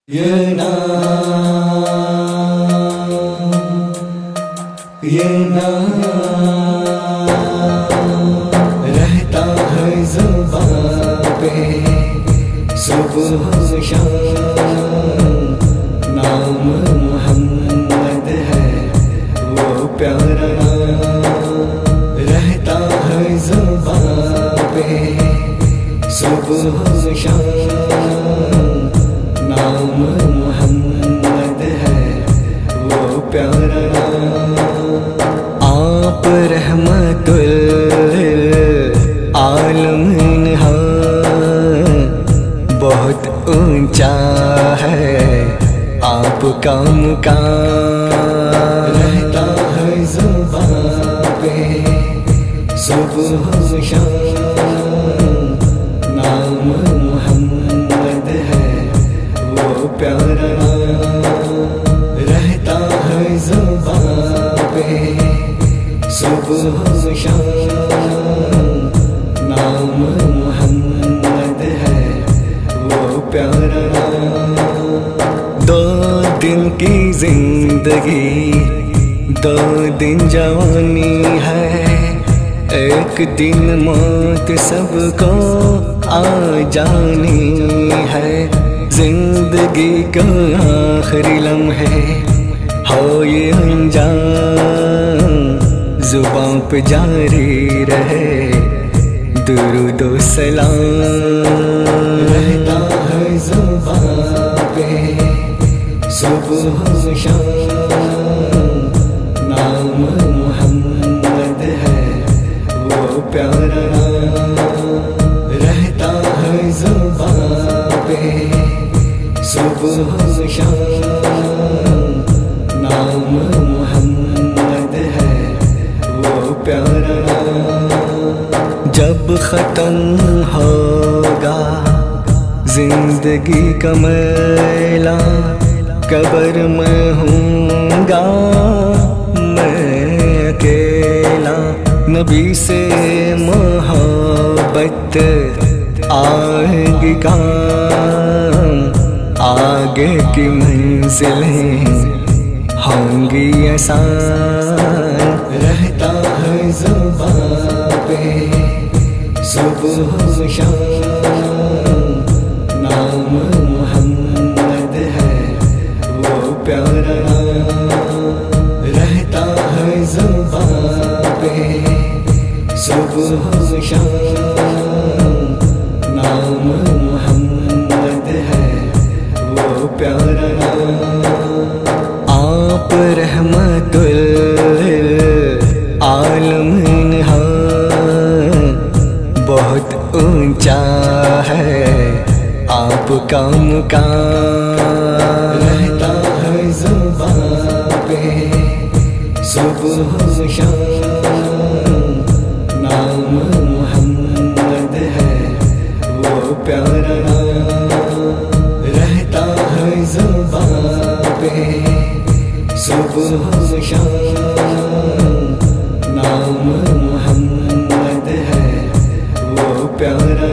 ये नाम रहता है ज़ुबान पे सुबह शाम। नाम मोहम्मद है वो प्यारा नाम, रहता है ज़ुबान पे सुबह शाम। नाम मोहम्मद है वो प्यारा नाम। आप रहमतुल आलमीन हैं, बहुत ऊंचा है आपका मुकाम। रहता है ज़ुबान पे सुबह शाम। नाम मोहम्मद है वो प्यारा नाम, रहता है ज़ुबान पे सुबह शाम। नाम मोहम्मद है वो प्यारा नाम। 2 दिन की जिंदगी 2 दिन जवानी है, एक दिन मौत सबको आ जानी है। जिंदगी का आखिरी लम्हे हो ये अंजाम, जुबान पे जारी रहे दुरूद व सलाम। रहता है जुबान पे सुबह शाम। नाम मोहम्मद है वो प्यारा नाम, रहता है जुबान पे सुबह शाम। नाम मोहम्मद है वो प्यारा नाम। जब खत्म होगा जिंदगी का मेला, कब्र में हूँगा मैं अकेला। नबी से मोहब्बत आएगी काम, आगे की मंजिलें होंगी आसान। रहता है ज़ुबान पे सुबह शाम। नाम मोहम्मद है वो प्यारा नाम, रहता है ज़ुबान पे सुबह शाम। नाम मोहम्मद है वो प्यारा नाम। आप रहमतुल आलमीन हैं, बहुत ऊंचा है आपका मुकाम। रहता है ज़ुबान पे सुबह शाम। नाम मोहम्मद है वो प्यारा नाम, रहता है ज़ुबान पे सुबह शाम। नाम मोहम्मद है वो प्यारा